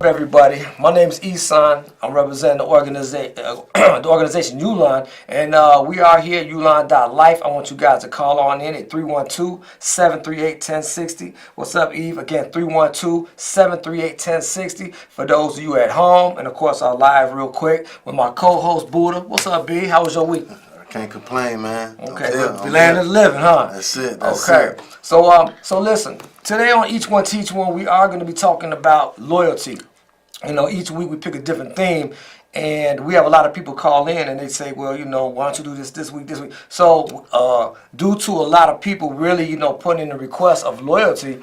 Everybody, my name is Isan. I'm representing the organization Ulon, and we are here at Ulon.Life. I want you guys to call on in at 312-738-1060. What's up, Eve? Again, 312-738-1060 for those of you at home, and of course our live real quick with my co-host Buddha. What's up, B? How was your week? I can't complain, man. Okay, the land of the living, huh? That's it. Okay. So listen. Today on Each One Teach One, we are going to be talking about loyalty. You know, each week we pick a different theme, and we have a lot of people call in and they say, well, you know, why don't you do this week, this week? So due to a lot of people really, you know, putting in the request of loyalty,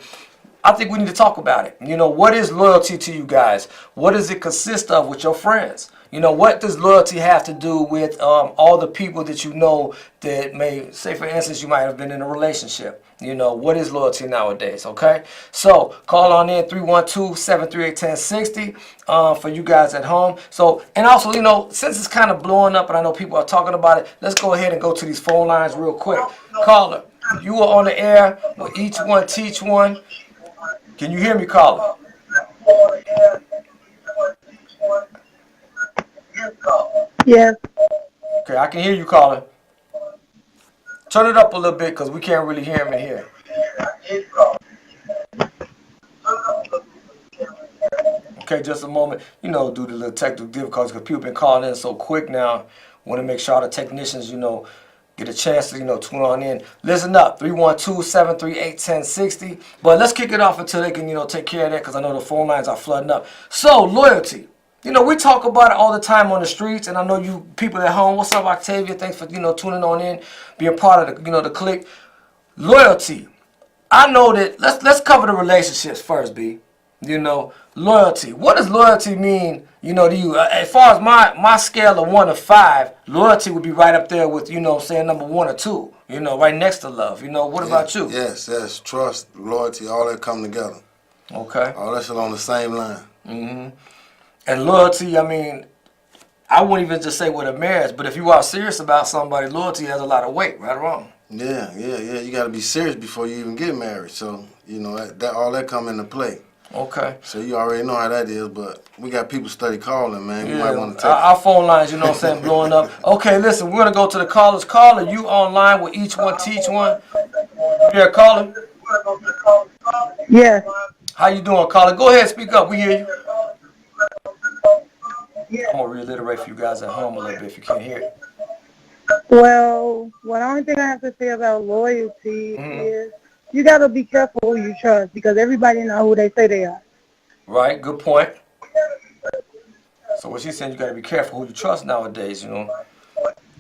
I think we need to talk about it. You know, what is loyalty to you guys? What does it consist of with your friends? You know, what does loyalty have to do with all the people that you know that may, say for instance, you might have been in a relationship? You know, what is loyalty nowadays, okay? So call on in 312-738-1060 for you guys at home. So, and also, you know, since it's kind of blowing up and I know people are talking about it, let's go ahead and go to these phone lines real quick. Caller, you are on the air with Each One Teach One. Can you hear me, caller? Yes. Okay, I can hear you, caller. Turn it up a little bit because we can't really hear him in here. Okay, just a moment. You know, due to the technical difficulties, because people been calling in so quick now. Want to make sure all the technicians, you know, get a chance to, you know, tune on in. Listen up, 312-738-1060. But let's kick it off until they can, you know, take care of that because I know the phone lines are flooding up. So, loyalty. You know, we talk about it all the time on the streets, and I know you people at home. What's up, Octavia? Thanks for, you know, tuning on in, being part of the, you know, the clique. Loyalty. I know that. Let's cover the relationships first, B. You know, loyalty. What does loyalty mean? You know, to you? As far as my scale of 1 to 5, loyalty would be right up there with, you know, saying number 1 or 2. You know, right next to love. You know, what about you? Yes. Trust, loyalty, all that come together. Okay. All that's on the same line. Mm-hmm. And loyalty, I mean, I wouldn't even just say with a marriage, but if you are serious about somebody, loyalty has a lot of weight, right or wrong? Yeah. You got to be serious before you even get married. So, you know, that all that come into play. Okay. So you already know how that is, but we got people study calling, man. You might want to take our phone lines, you know what I'm saying, blowing up. Okay, listen, we're going to go to the callers. Caller, you online with Each One Teach One? You there, caller? Yes. How you doing, caller? Go ahead, speak up. We hear you. I'm going to reiterate for you guys at home a little bit if you can't hear it. Well, the only thing I have to say about loyalty is you got to be careful who you trust because everybody know who they say they are. Right, good point. So what she's saying, you got to be careful who you trust nowadays, you know.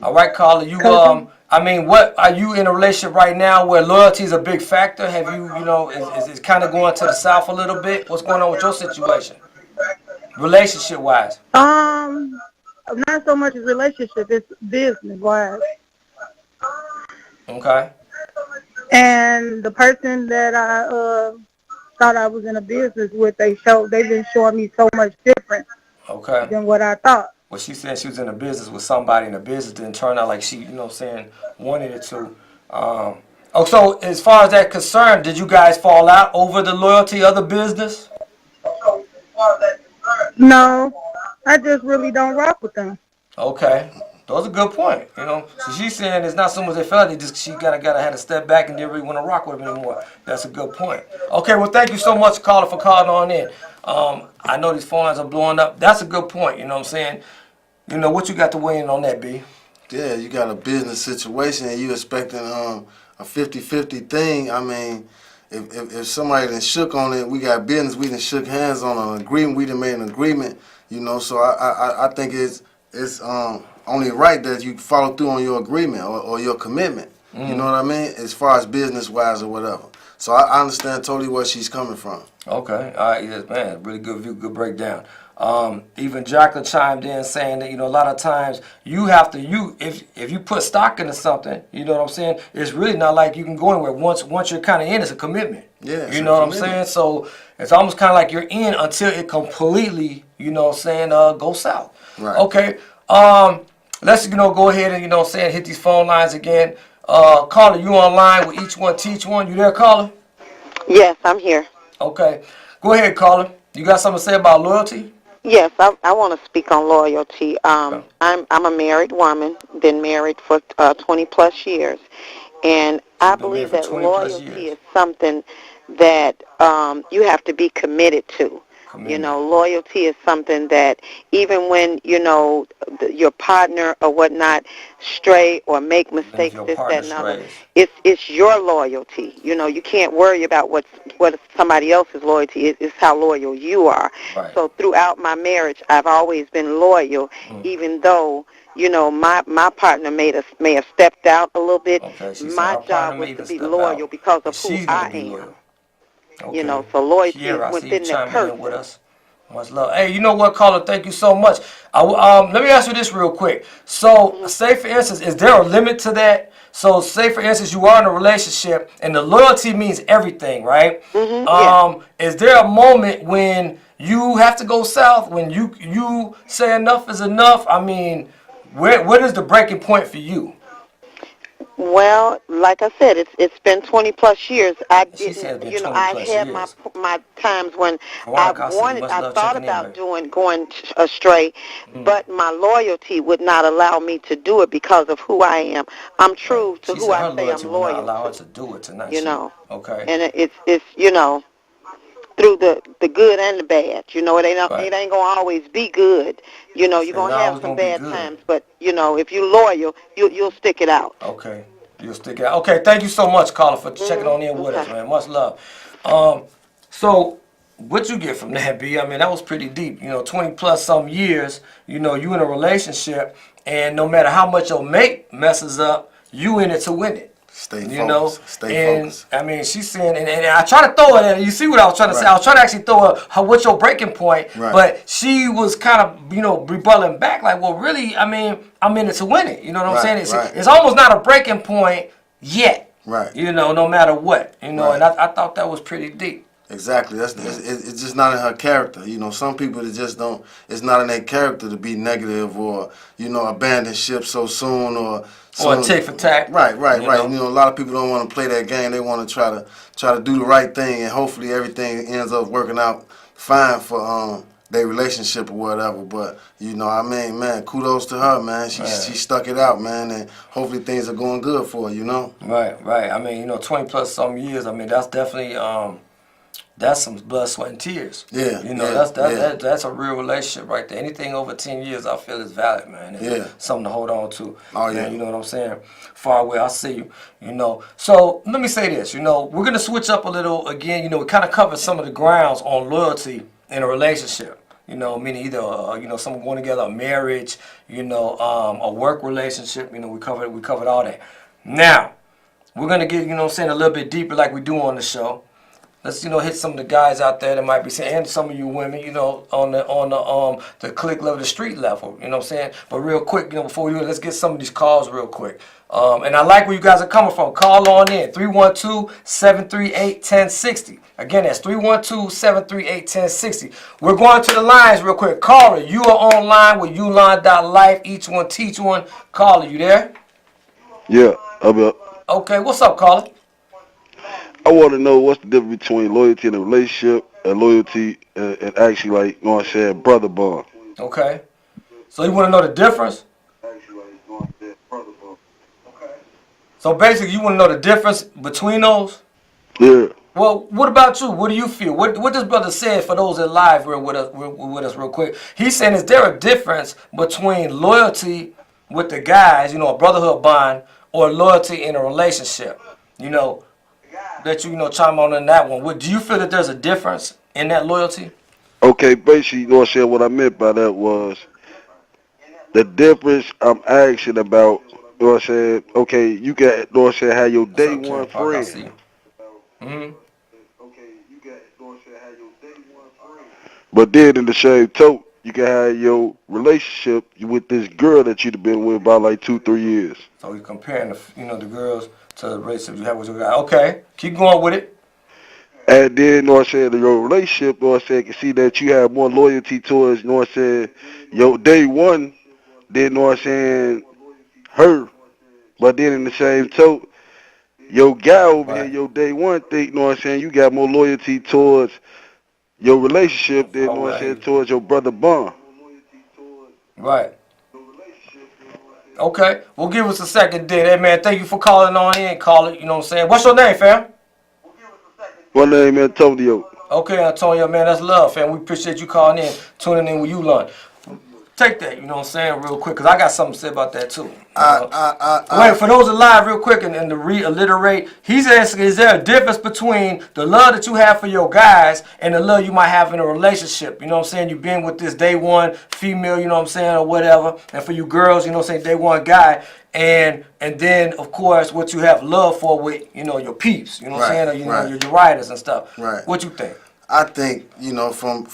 All right, caller, you, I mean, what, are you in a relationship right now where loyalty is a big factor? Have you, you know, is it kind of going to the south a little bit? What's going on with your situation? Relationship-wise? Not so much as relationship, it's business-wise. Okay. And the person that I thought I was in a business with, they've been showing me so much different than what I thought. Well, she said she was in a business with somebody, and the business didn't turn out like she, you know what I'm saying, wanted it to. So as far as that concerned, did you guys fall out over the loyalty of the business? No, I just really don't rock with them. Okay. That's a good point, you know. So she's saying it's not so much they felt it, just she gotta had to step back and didn't really want to rock with him anymore. That's a good point. Okay, well, thank you so much, caller, for calling on in. I know these phone lines are blowing up. That's a good point, you know what I'm saying? You know, what you got to weigh in on that, B? Yeah, you got a business situation and you expecting a 50-50 thing. I mean, if somebody done shook on it, we got business, we done shook hands on an agreement, we done made an agreement, you know, so I think it's only right that you follow through on your agreement or your commitment. You know what I mean? As far as business-wise or whatever. So I understand totally where she's coming from. Okay. All right. Yes, man. Really good view, good breakdown. Even Jacqueline chimed in saying that, you know, a lot of times you have to, if you put stock into something, you know what I'm saying, it's really not like you can go anywhere. Once you're kind of in, it's a commitment. Yeah. You know what I'm saying? So it's almost kind of like you're in until it completely, you know what I'm saying, goes south. Right. Okay. Let's, you know, go ahead and, you know what I'm saying, hit these phone lines again. Caller, you online with Each One Teach One. You there, caller? Yes, I'm here. Okay. Go ahead, caller. You got something to say about loyalty? Yes, I want to speak on loyalty. Okay. I'm a married woman, been married for 20 plus years, and She's I been married believe for that 20 plus loyalty years. is something that you have to be committed to. You Commitment. know, loyalty is something that even when, your partner or whatnot stray or make Even if mistakes, your this, that, partner and other, strays. it's your loyalty. You know, you can't worry about what somebody else's loyalty is. It's how loyal you are. Right. So throughout my marriage, I've always been loyal, even though my partner may have stepped out a little bit. Okay, she said My her partner job was may to even be step loyal out, because but of who she's gonna I be am. loyal. Okay. So loyalty is Kiera, I see you within the chiming in with person. us. Much love. Hey, you know what, caller? Thank you so much. Let me ask you this real quick. So, Hmm. say for instance, is there a limit to that? So, say for instance, you are in a relationship, and the loyalty means everything, right? Hmm. Yes. Is there a moment when you have to go south? When you say enough is enough? I mean, where is the breaking point for you? Well, like I said, it's been 20 plus years. I She didn't, said it's been 20 I plus had years. my times when Veronica, I see you. Much I love thought checking in, about baby. going astray, but my loyalty would not allow me to do it because of who I am. I'm Right. true to She who said I her say loyalty I'm would not loyal allow her to. to do it tonight. You know, Okay. and it's through the good and the bad. Right. It ain't gonna always be good. You're It's gonna not have always some gonna be bad good. times, but if you're loyal, you'll stick it out. Okay. You'll stick it out. Okay, thank you so much, caller, for checking on in with us, Okay. man. Much love. Um, so what you get from that, B? I mean, that was pretty deep. 20 plus some years, you in a relationship, and no matter how much your mate messes up, you in it to win it. Stay You know, focused. Stay and focused. I mean, she's saying, and I try to throw it at her. You see what I was trying to say? I Right. was trying to actually throw her what's your breaking point, Right. but she was kind of, rebutting back, like, well, really, I mean, I'm in it to win it. You know what I'm Right. saying? Right. It's almost not a breaking point yet. Right. No matter what. And Right. I thought that was pretty deep. Exactly. It's just not in her character. Some people that just don't. It's not in their character to be negative or abandon ship so soon or Or soon. tick for tack. Right. Right. You Right. know. A lot of people don't want to play that game. They want to try to do the right thing, and hopefully everything ends up working out fine for their relationship or whatever. But I mean, man, kudos to her, man. She stuck it out, man, and hopefully things are going good for her. Right, right. I mean, 20 plus some years. I mean, that's definitely that's some blood, sweat, and tears. Yeah. Yeah. That's Yeah. that's a real relationship right there. Anything over 10 years, I feel is valid, man. It's Yeah. something to hold on to. Oh, yeah. Man, you know what I'm saying? Far away, I see you. So let me say this. We're gonna switch up a little again. We kind of covered some of the grounds on loyalty in a relationship. Meaning either someone going together, a marriage, a work relationship. We covered all that. Now we're gonna get a little bit deeper like we do on the show. Let's hit some of the guys out there that might be saying, and some of you women, on the click level, the street level. You know what I'm saying? But real quick, before we do it, let's get some of these calls real quick. And I like where you guys are coming from. Call on in 312-738-1060. Again, that's 312-738-1060. We're going to the lines real quick. Caller, you are online with Ulon.Life. Each one teach one. Caller, you there? Yeah, I'm up. Okay, what's up, caller? I want to know what's the difference between loyalty in a relationship and loyalty and actually, like, what I'm saying, brother bond. Okay. So you want to know the difference? So basically, you want to know the difference between those? Yeah. Well, what about you? What do you feel? What this brother said for those that live with us real quick? He's saying, is there a difference between loyalty with the guys, a brotherhood bond, or loyalty in a relationship? That chime on in that one. Do you feel that there's a difference in that loyalty? Okay, basically, you know what I'm saying? What I meant by that was the difference I'm asking about, you know what I'm saying? Okay, you got, you know what I'm saying, have your What's day up, Karen one Park? I friend. see you. Mm-hmm. But then in the same token, you can have your relationship with this girl that you've been with about like 2-3 years. So you're comparing the girls to the relationship you have with your guy. Okay, keep going with it. And then, you know what I'm saying, your relationship, you know what I'm saying, can see that you have more loyalty towards, you know what I'm saying, your day one, than, you know what I'm saying, her. But then in the same token, your guy over here, Right. your day one thing, you know what I'm saying, you got more loyalty towards your relationship, then, you know what I'm saying, towards your brother Bond. Right. Okay. Well, give us a second then. Hey, man, thank you for calling on in. Call it, you know what I'm saying? What's your name, fam? My name Antonio. Okay, Antonio, man, that's love, fam. We appreciate you calling in, tuning in with Ulon. Take that, you know what I'm saying, real quick, because I got something to say about that, too. Wait, for those alive, real quick, and to reiterate, he's asking, is there a difference between the love that you have for your guys and the love you might have in a relationship? You know what I'm saying? You've been with this day one female, you know what I'm saying, or whatever, and for you girls, you know what I'm saying, day one guy, and then, of course, what you have love for with, you know, your peeps, you know what I'm saying, or, you know, your riders and stuff. Right. What you think? I think, you know, from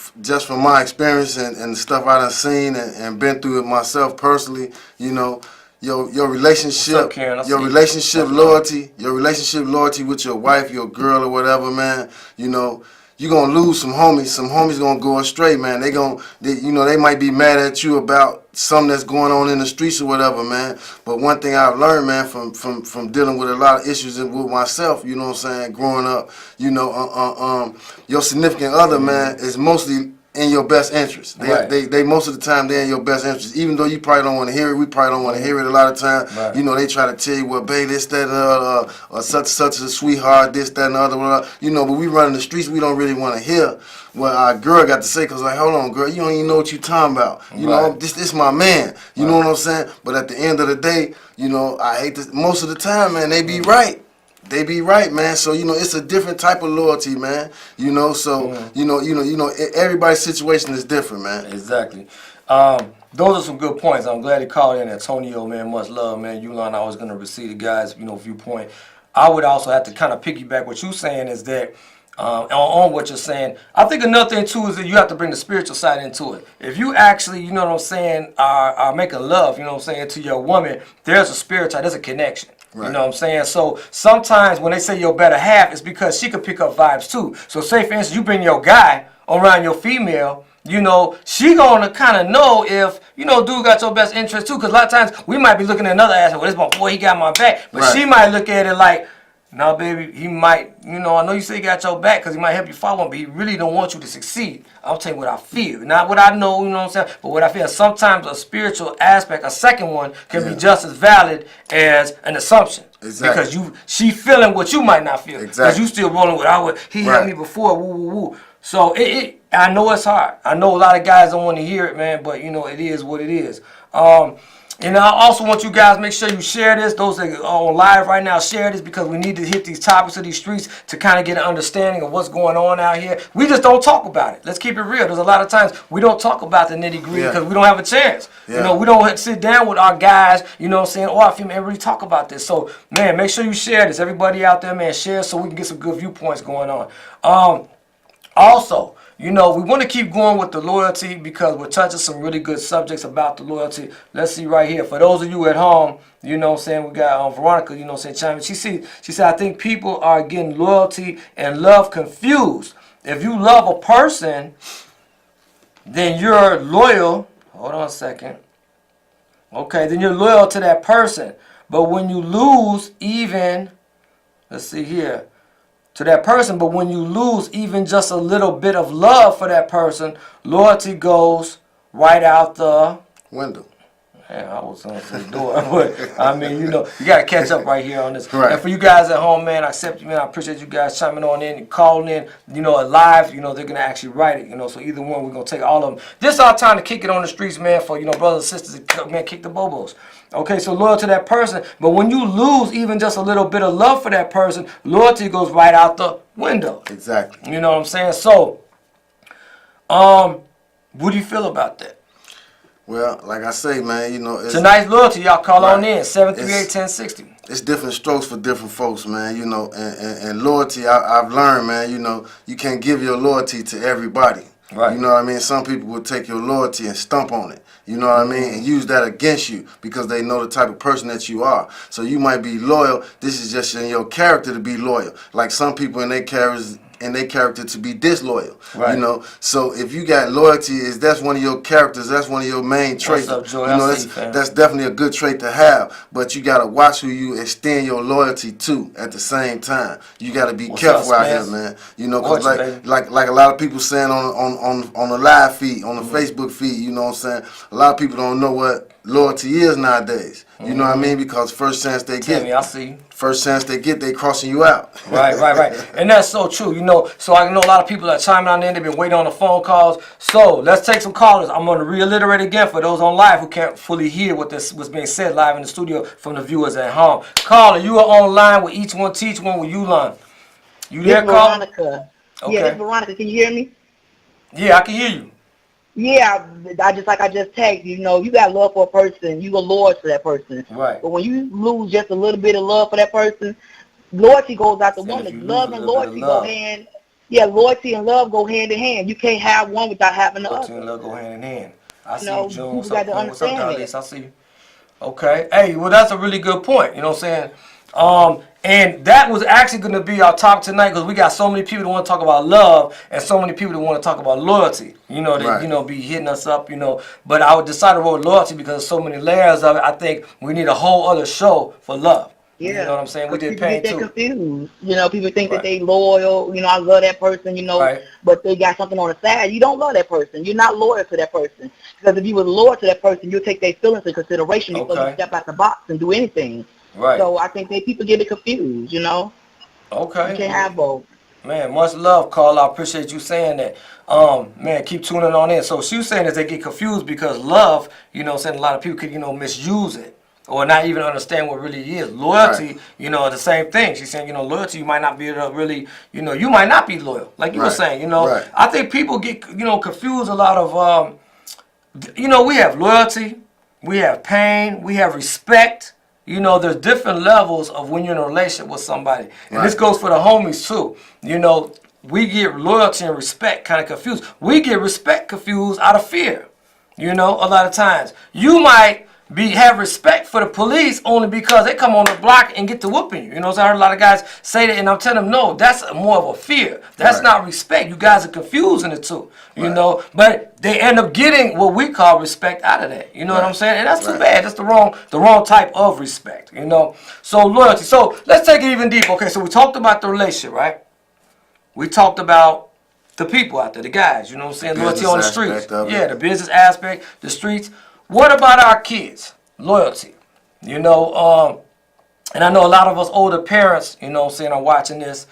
my experience and the stuff I done seen and been through it myself personally, you know, your relationship, your relationship loyalty with your wife, your girl or whatever, man, you know, you're going to lose some homies. Some homies going to go astray, man. They might be mad at you about something that's going on in the streets or whatever, man. But one thing I've learned, man, from dealing with a lot of issues with myself, you know what I'm saying, growing up, you know, your significant other, man, is mostly in your best interest. They most of the time they're in your best interest. Even though you probably don't want to hear it, we probably don't want to hear it a lot of times. Right. You know, they try to tell you, well, babe, this, that, and the other, or such a sweetheart, this, that, and the other, whatever. You know, but we run in the streets, we don't really want to hear what our girl got to say, because like, hold on, girl, you don't even know what you talking about. You know, this my man. You know what I'm saying? But at the end of the day, you know, I hate this. Most of the time, man, they be right. They be right, man. So, you know, it's a different type of loyalty, man. You know, so you know, everybody's situation is different, man. Exactly. Those are some good points. I'm glad he called in, Antonio, man. Much love, man. Ulon, I was going to receive the guys, you know, viewpoint. I would also have to kind of piggyback what you're saying is that on what you're saying. I think another thing too is that you have to bring the spiritual side into it. If you actually, you know what I'm saying, are making love, you know what I'm saying, to your woman, there's a spirit side, there's a connection. Right. You know what I'm saying? So sometimes when they say your better half, it's because she could pick up vibes too. So say for instance, you bring your guy around your female, you know, she gonna kind of know if, you know, dude got your best interest too. Because a lot of times we might be looking at another ass, well, this my boy, he got my back. But she might look at it like, no, baby, he might, you know, I know you say he got your back because he might help you follow him, but he really don't want you to succeed. I'll tell you what I feel. Not what I know, you know what I'm saying, but what I feel. Sometimes a spiritual aspect, a second one, can be just as valid as an assumption. Exactly. Because she feeling what you might not feel. Exactly. Because you still rolling with, he helped me before, woo, woo, woo. So I know it's hard. I know a lot of guys don't want to hear it, man, but, you know, it is what it is. And I also want you guys, make sure you share this. Those that are on live right now, share this because we need to hit these topics of these streets to kind of get an understanding of what's going on out here. We just don't talk about it. Let's keep it real. There's a lot of times we don't talk about the nitty-gritty because we don't have a chance. You know, we don't sit down with our guys, you know what I'm saying, or our female and really talk about this. So, man, make sure you share this. Everybody out there, man, share so we can get some good viewpoints going on. Also, you know, we want to keep going with the loyalty because we're touching some really good subjects about the loyalty. Let's see right here. For those of you at home, you know what I'm saying, we got Veronica, you know what I'm saying, chiming. She said, I think people are getting loyalty and love confused. If you love a person, then you're loyal. Hold on a second. Okay, then you're loyal to that person. But when you lose even, let's see here, to that person, but when you lose even just a little bit of love for that person, loyalty goes right out the window. Man, I was on the door, but I mean, you know, you got to catch up right here on this. Right. And for you guys at home, man, I accept you, man. I appreciate you guys chiming on in and calling in. You know, live, you know, they're going to actually write it, you know, so either one, we're going to take all of them. This is our time to kick it on the streets, man, for, you know, brothers and sisters, man, kick the bobos. Okay, so loyal to that person, but when you lose even just a little bit of love for that person, loyalty goes right out the window. Exactly. You know what I'm saying? So, what do you feel about that? Well, like I say, man, you know, tonight's loyalty, y'all call on in 738-1060. It's different strokes for different folks, man. You know, and loyalty, I've learned, man. You know, you can't give your loyalty to everybody. Right. You know what I mean? Some people will take your loyalty and stomp on it. You know what I mean? And use that against you because they know the type of person that you are. So you might be loyal. This is just in your character to be loyal. Like some people in their characters in their character to be disloyal. Right. You know, so if you got loyalty, that's one of your characters. That's one of your main traits. What's up, Joy? You know, I see you, fam. that's definitely a good trait to have. But you gotta watch who you extend your loyalty to at the same time. You gotta be careful out here, man. You know, cause like a lot of people saying on the live feed, on the Facebook feed. You know what I'm saying? A lot of people don't know what loyalty is nowadays. You know what I mean? Because first chance they get, I see you. First chance they get, they crossing you out. Right. And that's so true. You know, so I know a lot of people that chiming on in, they've been waiting on the phone calls. So let's take some callers. I'm going to reiterate again for those on live who can't fully hear what's being said live in the studio from the viewers at home. Caller, you are online with Each One Teach One with Ulon. You there, caller? Veronica. Okay. Yeah, this is Veronica. Can you hear me? Yeah, I can hear you. Yeah, I just texted you. You know, you got love for a person, you are loyal to that person. Right. But when you lose just a little bit of love for that person, loyalty goes out the window. Love and loyalty go hand. Yeah, loyalty and love go hand in hand. You can't have one without having the other. Loyalty and love go hand in hand. I see You know, you, June. people What's got up, to Queen? What's up, understand Darlene? I see you. Okay. Hey, well, that's a really good point. You know what I'm saying? And that was actually going to be our topic tonight because we got so many people that want to talk about love and so many people that want to talk about loyalty. You know, that you know, be hitting us up. You know, but I would decide to roll loyalty because there's so many layers of it. I think we need a whole other show for love. Yeah. You know what I'm saying? We did pain too. Confused. You know, people think that they loyal. You know, I love that person. You know, but they got something on the side. You don't love that person. You're not loyal to that person. Because if you were loyal to that person, you'll take their feelings into consideration before you step out the box and do anything. Right. So I think people get it confused. You know. Okay. You can't have both. Man, much love, Carl. I appreciate you saying that. Man, keep tuning on in. So she was saying that they get confused because love, you know, saying a lot of people could, you know, misuse it. Or not even understand what really is. Loyalty, you know, the same thing. She's saying, you know, loyalty, you might not be able to really, you know, you might not be loyal. Like you were saying, you know. I think people get, you know, confused a lot of, you know, we have loyalty, we have pain, we have respect. You know, there's different levels of when you're in a relationship with somebody. And this goes for the homies, too. You know, we get loyalty and respect kind of confused. We get respect confused out of fear, you know, a lot of times. You might have respect for the police only because they come on the block and get to whooping you. You know, so I heard a lot of guys say that, and I'm telling them, no, that's more of a fear. That's not respect. You guys are confusing the two, you know. But they end up getting what we call respect out of that. You know what I'm saying? And that's too bad. That's the wrong type of respect, you know. So loyalty. So let's take it even deeper. Okay, so we talked about the relationship, right? We talked about the people out there, the guys, you know what I'm saying? Loyalty on the streets. Yeah, the business aspect, the streets. What about our kids? Loyalty. You know, and I know a lot of us older parents, you know what I'm saying, are watching this.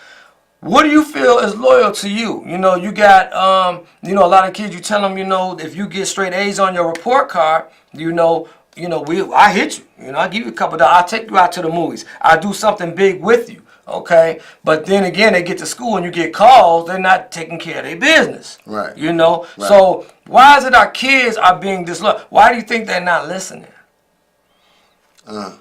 What do you feel is loyal to you? You know, you got, you know, a lot of kids, you tell them, you know, if you get straight A's on your report card, you know, I hit you. You know, I give you a couple of dollars. I'll take you out to the movies. I'll do something big with you. Okay, but then again, they get to school and you get calls. They're not taking care of their business. Right. You know. Right. So why is it our kids are being disloyal? Why do you think they're not listening? I don't know.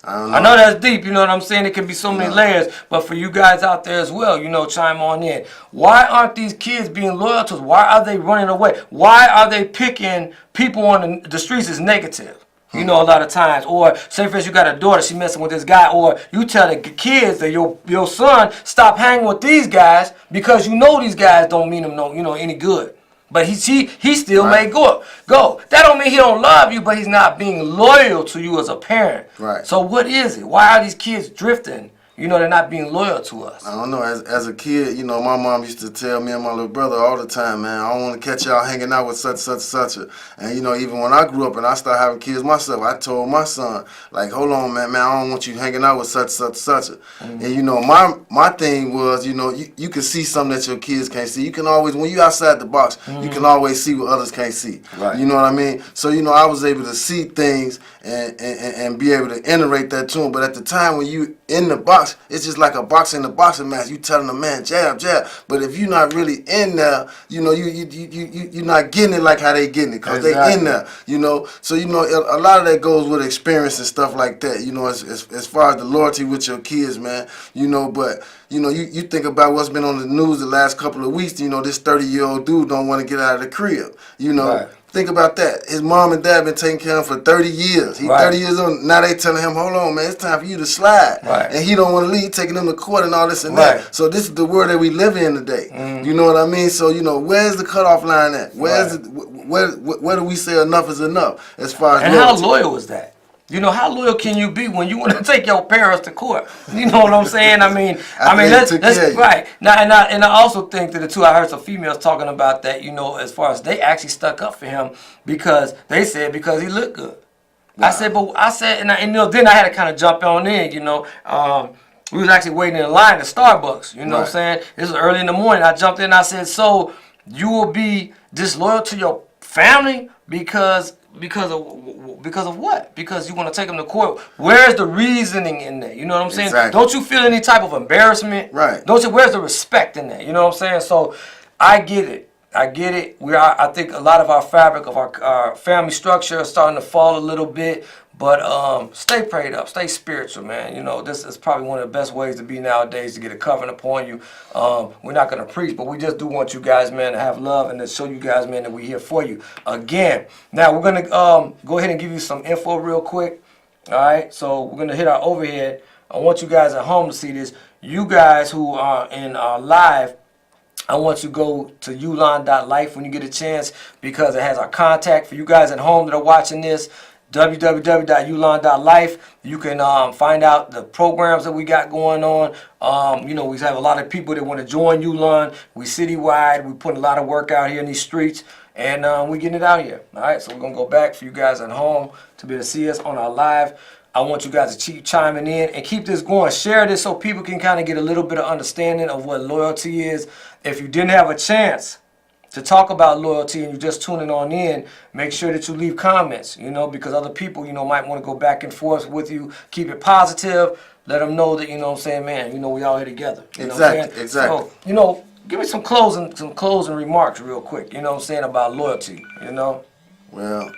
I know that's deep. You know what I'm saying? It can be so many layers. But for you guys out there as well, you know, chime on in. Why aren't these kids being loyal to us? Why are they running away? Why are they picking people on the streets as negative? You know, a lot of times. Or say, for instance, you got a daughter, she messing with this guy. Or you tell the kids that your son, stop hanging with these guys because you know these guys don't mean him any good. But he still may go. That don't mean he don't love you, but he's not being loyal to you as a parent. Right. So what is it? Why are these kids drifting? You know, they're not being loyal to us. I don't know. As a kid, you know, my mom used to tell me and my little brother all the time, man, I don't want to catch y'all hanging out with such. And, you know, even when I grew up and I started having kids myself, I told my son, like, hold on, man, I don't want you hanging out with such. Mm-hmm. And, you know, my thing was, you know, you can see something that your kids can't see. You can always, when you outside the box, you can always see what others can't see. Right. You know what I mean? So, you know, I was able to see things and be able to iterate that to them. But at the time when you in the box, it's just like a boxer in a boxing match. You telling the man jab. But if you're not really in there, you know, you're not getting it like how they getting it because they in there. You know, so you know a lot of that goes with experience and stuff like that. You know, as far as the loyalty with your kids, man. You know, but you know, you think about what's been on the news the last couple of weeks. You know, this 30-year-old dude don't want to get out of the crib. You know. Right. Think about that. His mom and dad been taking care of him for 30 years. He 30 years old. Now they telling him, hold on, man, it's time for you to slide. And he don't want to leave, taking them to court and all this and that. So this is the world that we live in today. You know what I mean? So, you know, where's the cutoff line at? Where do we say enough is enough as far as And how loyal is that? You know, how loyal can you be when you want to take your parents to court? You know what I'm saying? I mean, let's right now, and I also think that I heard some females talking about that. You know, as far as they actually stuck up for him because they said because he looked good. Wow. I said, and you know, then I had to kind of jump on in. You know, we was actually waiting in line at Starbucks. You know what I'm saying? This was early in the morning. I jumped in. I said, so you will be disloyal to your family because of what? Because you want to take them to court. Where's the reasoning in that? You know what I'm saying? Exactly. Don't you feel any type of embarrassment? Right. Don't you? Where's the respect in that? You know what I'm saying? So I get it. I think a lot of our fabric of our family structure is starting to fall a little bit. But stay prayed up, stay spiritual, man. You know, this is probably one of the best ways to be nowadays to get a covering upon you. We're not going to preach, but we just do want you guys, man, to have love and to show you guys, man, that we're here for you. Again, now we're going to go ahead and give you some info real quick. All right, so we're going to hit our overhead. I want you guys at home to see this. You guys who are in our live, I want you to go to Ulon.Life when you get a chance because it has our contact for you guys at home that are watching this. www.ulon.life. You can find out the programs that we got going on. You know, we have a lot of people that want to join Ulon. We citywide. We put a lot of work out here in these streets, and we getting it out here. All right, so we're gonna go back for you guys at home to be able to see us on our live. I want you guys to keep chiming in and keep this going. Share this so people can kind of get a little bit of understanding of what loyalty is. If you didn't have a chance to talk about loyalty and you're just tuning on in, make sure that you leave comments, you know, because other people, you know, might want to go back and forth with you. Keep it positive. Let them know that, you know what I'm saying, man, you know, we all here together. You know what I'm saying? Exactly. So, you know, give me some closing remarks real quick, you know what I'm saying, about loyalty, you know? Well,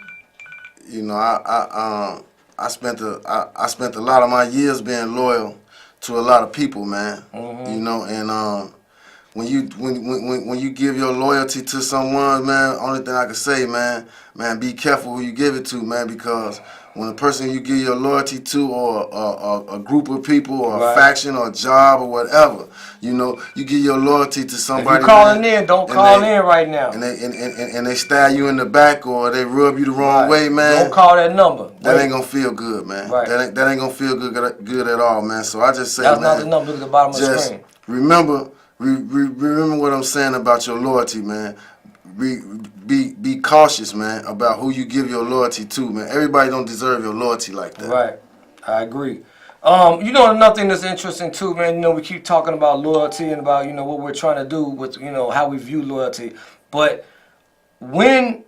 you know, I spent a lot of my years being loyal to a lot of people, man. You know, and when you give your loyalty to someone, man, only thing I can say, man, be careful who you give it to, man, because when a person you give your loyalty to, or a group of people, or a faction, or a job, or whatever, you know, you give your loyalty to somebody. If you calling in, don't call in right now. And they stab you in the back, or they rub you the wrong way, man. Don't call that number. That ain't gonna feel good, man. That ain't gonna feel good at all, man. So I just say, that's not the number. Look at the bottom of the screen. Remember what I'm saying about your loyalty, man. Be cautious, man, about who you give your loyalty to, man. Everybody don't deserve your loyalty like that. Right. I agree. You know, another thing that's interesting too, man, you know, we keep talking about loyalty and about, you know, what we're trying to do with, you know, how we view loyalty. But when,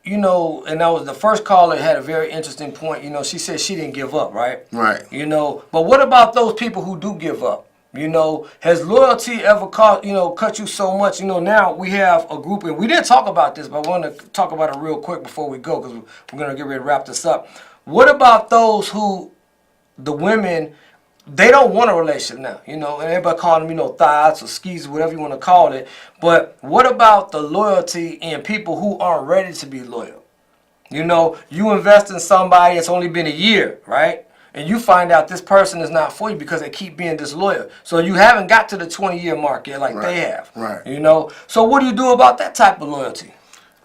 you know, and that was the first caller had a very interesting point, you know, she said she didn't give up, right? Right. You know, but what about those people who do give up? You know, has loyalty ever cut you so much? You know, now we have a group, and we didn't talk about this, but I want to talk about it real quick before we go, because we're going to get ready to wrap this up. What about those who, the women, they don't want a relationship now, you know, and everybody calling them, you know, thighs or skis, whatever you want to call it. But what about the loyalty in people who aren't ready to be loyal? You know, you invest in somebody, it's only been a year, right? And you find out this person is not for you because they keep being disloyal. So you haven't got to the 20-year mark yet like they have. Right. You know? So what do you do about that type of loyalty?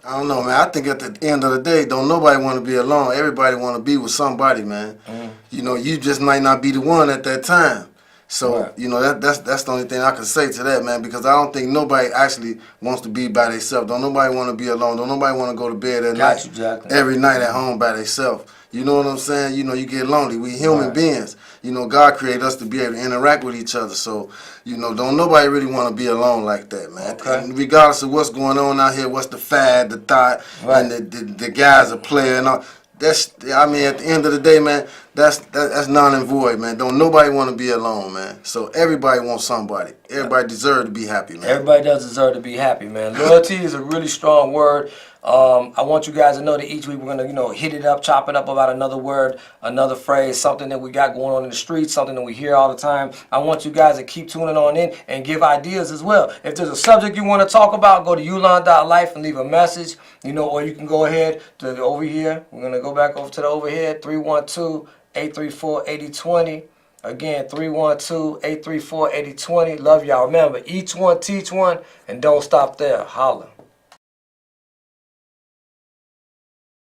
I don't know, man. I think at the end of the day, don't nobody want to be alone. Everybody want to be with somebody, man. You know, you just might not be the one at that time. So, you know, that's the only thing I can say to that, man, because I don't think nobody actually wants to be by themselves. Don't nobody want to be alone. Don't nobody want to go to bed at night, every night at home by themselves. You know what I'm saying? You know, you get lonely. We human beings. You know, God created us to be able to interact with each other. So, you know, don't nobody really want to be alone like that, man. And regardless of what's going on out here, what's the fad, the thought, and the guys are playing and all. I mean, at the end of the day, man, that's non and void, man. Don't nobody want to be alone, man. So everybody wants somebody. Everybody deserves to be happy, man. Everybody does deserve to be happy, man. Loyalty is a really strong word. I want you guys to know that each week we're going to, hit it up, chop it up about another word, another phrase, something that we got going on in the streets, something that we hear all the time. I want you guys to keep tuning on in and give ideas as well. If there's a subject you want to talk about, go to Ulon.Life and leave a message, or you can go ahead to over here. We're going to go back over to the overhead, 312-834-8020. Again, 312-834-8020. Love y'all. Remember, each one teach one, and don't stop there. Holla.